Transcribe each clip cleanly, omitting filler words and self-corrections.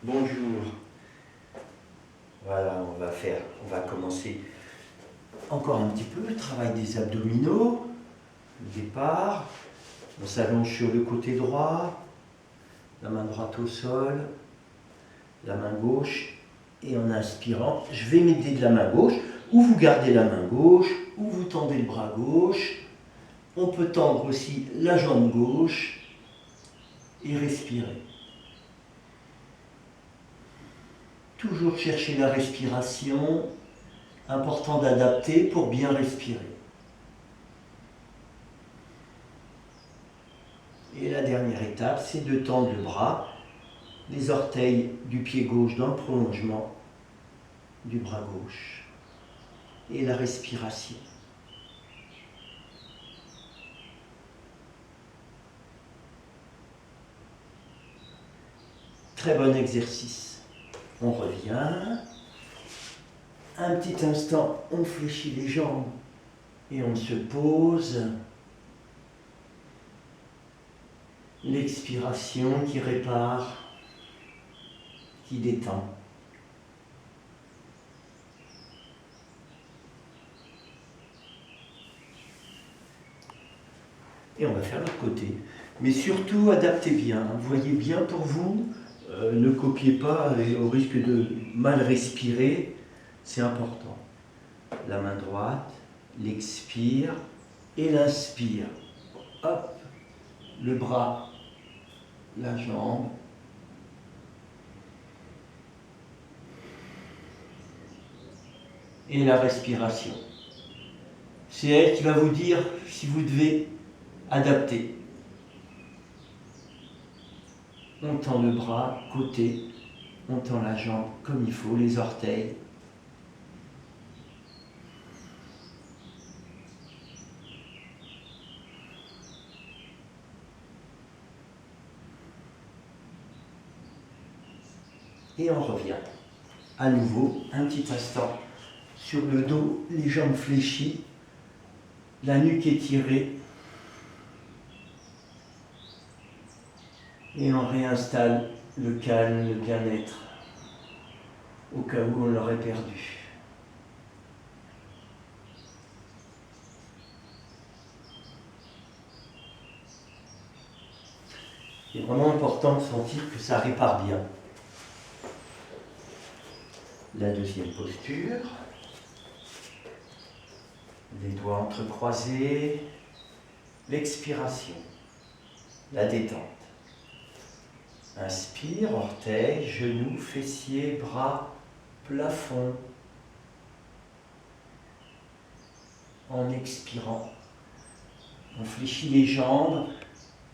Bonjour. Voilà, on va commencer encore un petit peu le travail des abdominaux. Le départ, on s'allonge sur le côté droit, la main droite au sol, la main gauche, et en inspirant, je vais m'aider de la main gauche, ou vous gardez la main gauche, ou vous tendez le bras gauche. On peut tendre aussi la jambe gauche et respirer. Toujours chercher la respiration, important d'adapter pour bien respirer. Et la dernière étape, c'est de tendre le bras, les orteils du pied gauche dans le prolongement du bras gauche. Et la respiration. Très bon exercice. On revient. Un petit instant, on fléchit les jambes et on se pose. L'expiration qui répare, qui détend. Et on va faire l'autre côté. Mais surtout, adaptez bien. Voyez bien pour vous. Ne copiez pas et au risque de mal respirer. C'est important. La main droite, l'expire et l'inspire. Hop, le bras, la jambe. Et la respiration. C'est elle qui va vous dire si vous devez adapter. On tend le bras, côté, on tend la jambe comme il faut, les orteils. Et on revient. À nouveau, un petit instant. Sur le dos, les jambes fléchies, la nuque étirée. Et on réinstalle le calme, le bien-être, au cas où on l'aurait perdu. C'est vraiment important de sentir que ça répare bien. La deuxième posture. Les doigts entrecroisés. L'expiration. La détente. Inspire, orteils, genoux, fessiers, bras, plafond. En expirant, on fléchit les jambes,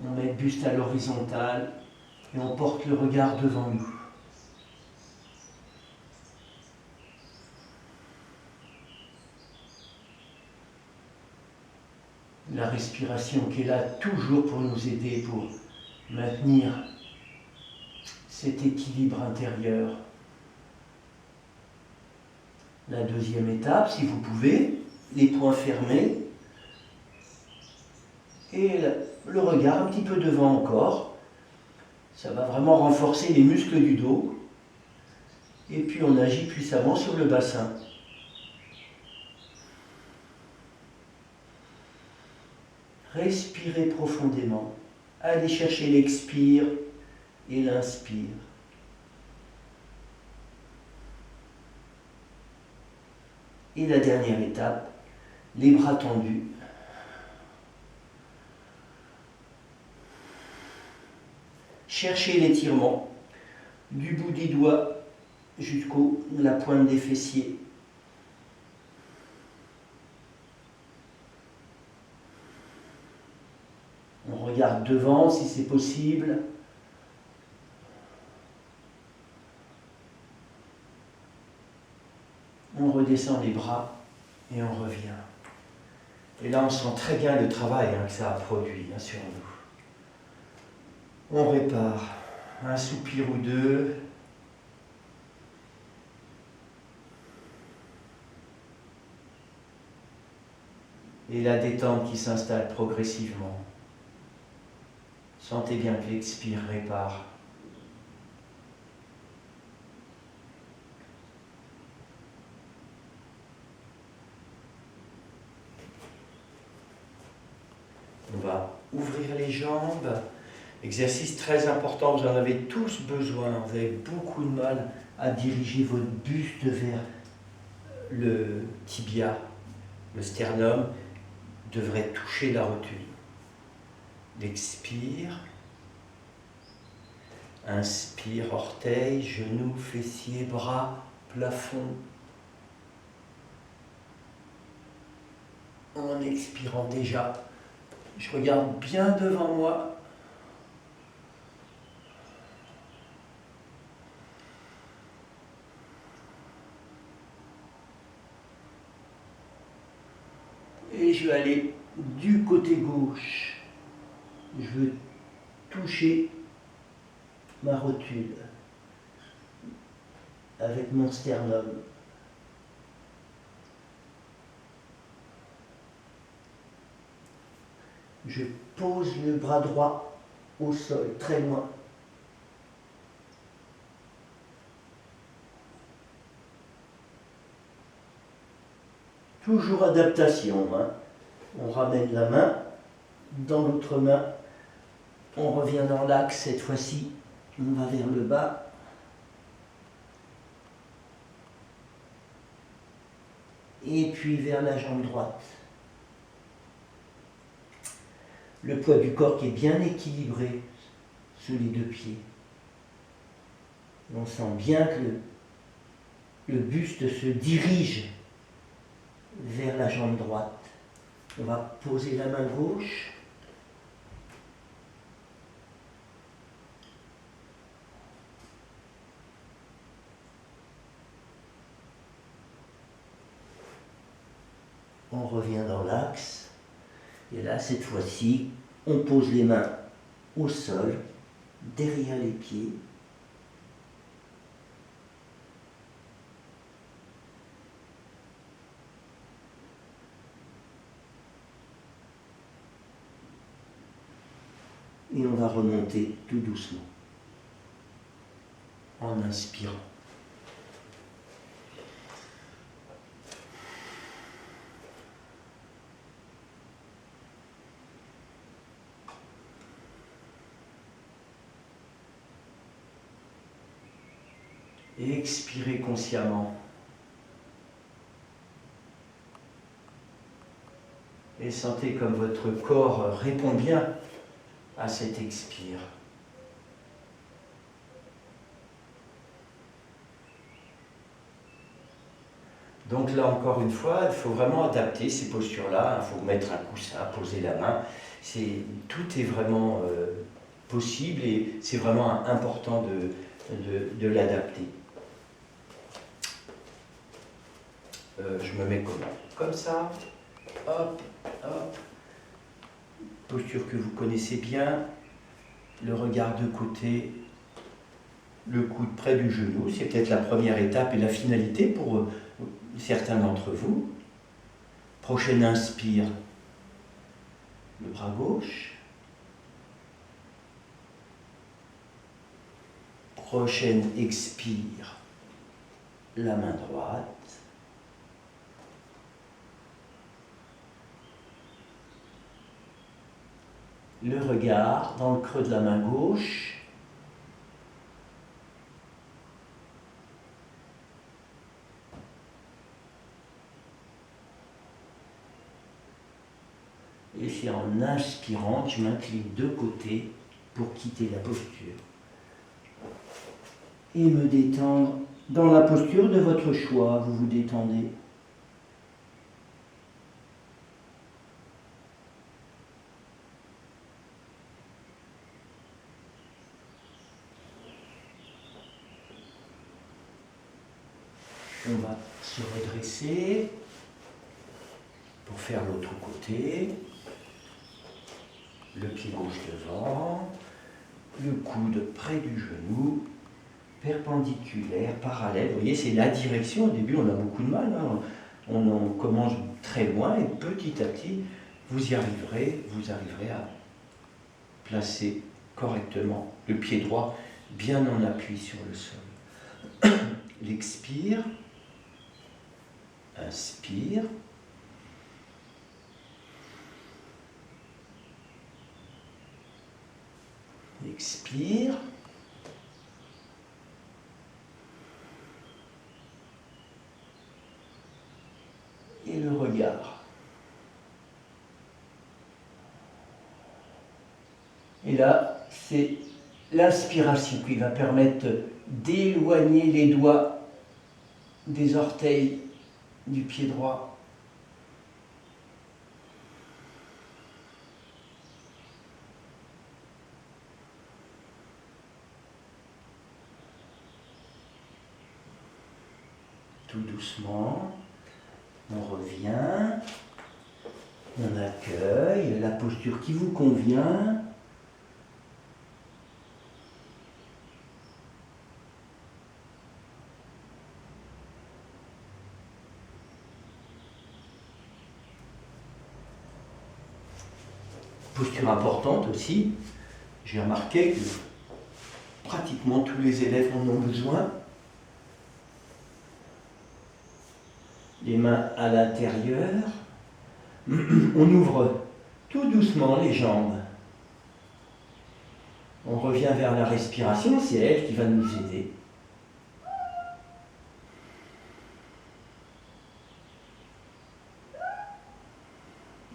on met le buste à l'horizontale et on porte le regard devant nous. La respiration qui est là toujours pour nous aider, pour maintenir cet équilibre intérieur. La deuxième étape, si vous pouvez, les poings fermés et le regard un petit peu devant encore. Ça va vraiment renforcer les muscles du dos. Et puis on agit puissamment sur le bassin. Respirez profondément. Allez chercher l'expire et l'inspire. Et la dernière étape, les bras tendus. Cherchez l'étirement du bout des doigts jusqu'au la pointe des fessiers. On regarde devant si c'est possible. On redescend les bras et on revient. Et là, on sent très bien le travail que ça a produit sur nous. On répare un soupir ou deux. Et la détente qui s'installe progressivement. Sentez bien que l'expire répare. On va ouvrir les jambes. Exercice très important, vous en avez tous besoin. Vous avez beaucoup de mal à diriger votre buste vers le tibia. Le sternum devrait toucher la rotule. Expire. Inspire, orteils, genoux, fessiers, bras, plafond. En expirant déjà, je regarde bien devant moi. Et je vais aller du côté gauche. Je veux toucher ma rotule avec mon sternum. Je pose le bras droit au sol, très loin. Toujours adaptation, hein. On ramène la main dans l'autre main. On revient dans l'axe cette fois-ci. On va vers le bas. Et puis vers la jambe droite. Le poids du corps qui est bien équilibré sous les deux pieds. On sent bien que le buste se dirige vers la jambe droite. On va poser la main gauche. On revient dans l'axe. Et là, cette fois-ci, on pose les mains au sol, derrière les pieds. Et on va remonter tout doucement, en inspirant. Et expirez consciemment. Et sentez comme votre corps répond bien à cet expire. Donc là, encore une fois, il faut vraiment adapter ces postures-là. Il faut mettre un coussin, poser la main. Tout est vraiment possible et c'est vraiment important de l'adapter. Je me mets comment? Comme ça. Hop, hop. Posture que vous connaissez bien. Le regard de côté. Le coude près du genou. C'est peut-être la première étape et la finalité pour certains d'entre vous. Prochaine inspire. Le bras gauche. Prochaine expire. La main droite. Le regard dans le creux de la main gauche. Et c'est en inspirant que je m'incline de côté pour quitter la posture. Et me détendre dans la posture de votre choix. Vous vous détendez. On va se redresser pour faire l'autre côté. Le pied gauche devant, le coude près du genou, perpendiculaire, parallèle. Vous voyez, c'est la direction. Au début, on a beaucoup de mal. Hein. On commence très loin et petit à petit, vous arriverez à placer correctement le pied droit bien en appui sur le sol. L'expire. Inspire. On expire. Et le regard. Et là, c'est l'inspiration qui va permettre d'éloigner les doigts des orteils du pied droit. Tout doucement, on revient, on accueille la posture qui vous convient. Posture importante aussi, j'ai remarqué que pratiquement tous les élèves en ont besoin. Les mains à l'intérieur, on ouvre tout doucement les jambes. On revient vers la respiration, c'est elle qui va nous aider.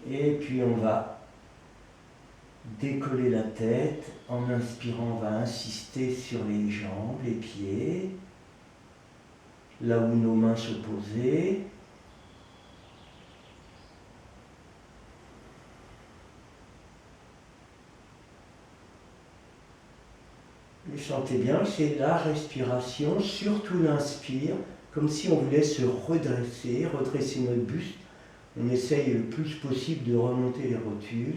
Et puis on va décoller la tête. En inspirant, on va insister sur les jambes, les pieds, là où nos mains se posaient. Vous sentez bien, c'est la respiration, surtout l'inspire, comme si on voulait se redresser, redresser notre buste. On essaye le plus possible de remonter les rotules.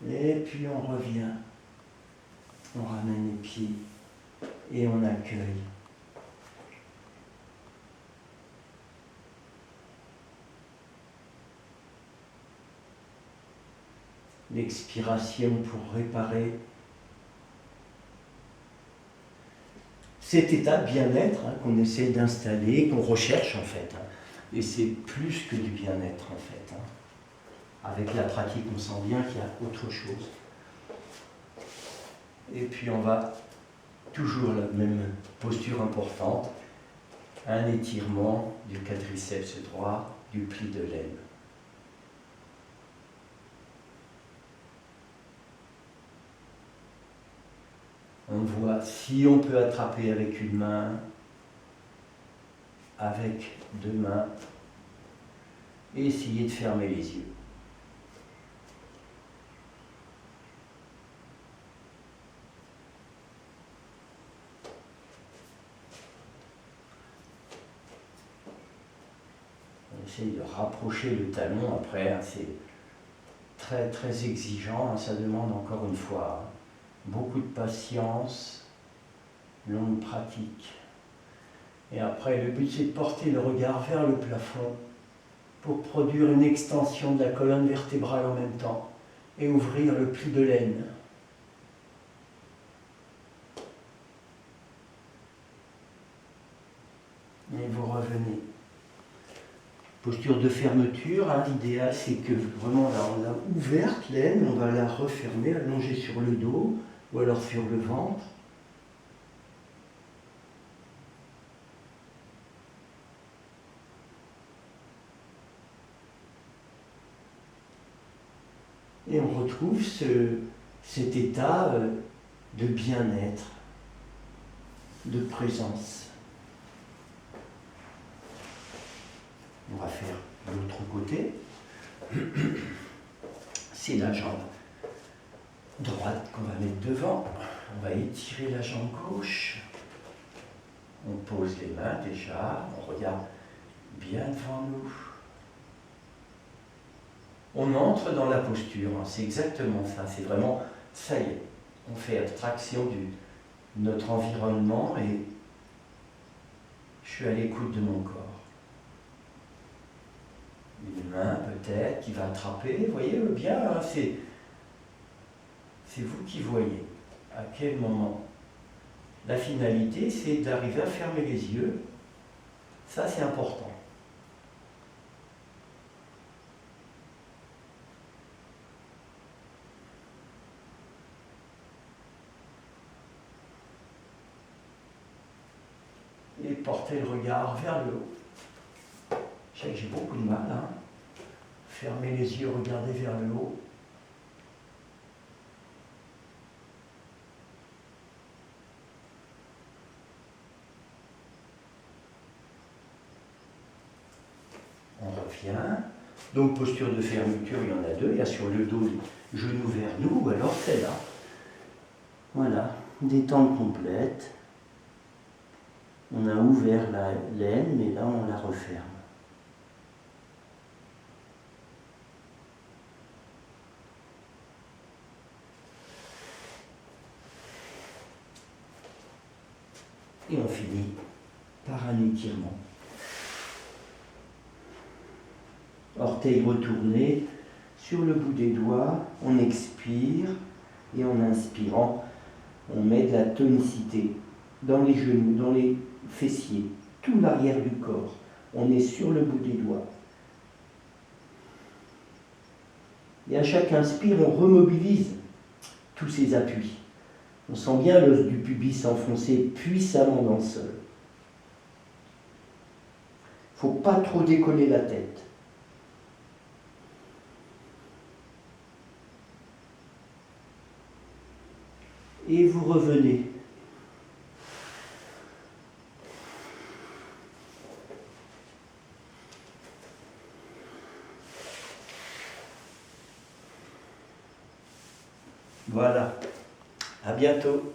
Et puis on revient, on ramène les pieds et on accueille. L'expiration pour réparer cet état de bien-être qu'on essaie d'installer, qu'on recherche en fait. Et c'est plus que du bien-être en fait. Avec la pratique, on sent bien qu'il y a autre chose. Et puis on va toujours la même posture importante, un étirement du quadriceps droit, du pli de l'aine. On voit si on peut attraper avec une main, avec deux mains, et essayer de fermer les yeux. On essaye de rapprocher le talon après, c'est très très exigeant, ça demande encore une fois beaucoup de patience, longue pratique. Et après, le but c'est de porter le regard vers le plafond pour produire une extension de la colonne vertébrale en même temps et ouvrir le pli de l'aine. Et vous revenez. Posture de fermeture, l'idéal c'est que vraiment là, on a ouverte l'aine, on va la refermer, allonger sur le dos ou alors sur le ventre. Et on retrouve cet état de bien-être, de présence. On va faire l'autre côté. C'est la jambe droite qu'on va mettre devant. On va étirer la jambe gauche. On pose les mains déjà. On regarde bien devant nous. On entre dans la posture. C'est exactement ça. C'est vraiment, ça y est. On fait abstraction de notre environnement et je suis à l'écoute de mon corps. Une main peut-être qui va attraper, vous voyez bien, hein, c'est vous qui voyez à quel moment. La finalité, c'est d'arriver à fermer les yeux. Ça, c'est important. Et portez le regard vers le haut. Je sais que j'ai beaucoup de mal. Hein. Fermez les yeux, regardez vers le haut. On revient. Donc posture de fermeture, il y en a deux. Il y a sur le dos, genoux vers nous, ou alors celle-là. Voilà, détente complète. On a ouvert la laine, mais là on la referme. Et on finit par un étirement. Orteils retournés sur le bout des doigts, on expire et en inspirant, on met de la tonicité dans les genoux, dans les fessiers, tout l'arrière du corps. On est sur le bout des doigts. Et à chaque inspire, on remobilise tous ces appuis. On sent bien l'os du pubis s'enfoncer puissamment dans le sol. Il ne faut pas trop décoller la tête. Et vous revenez. Voilà. À bientôt.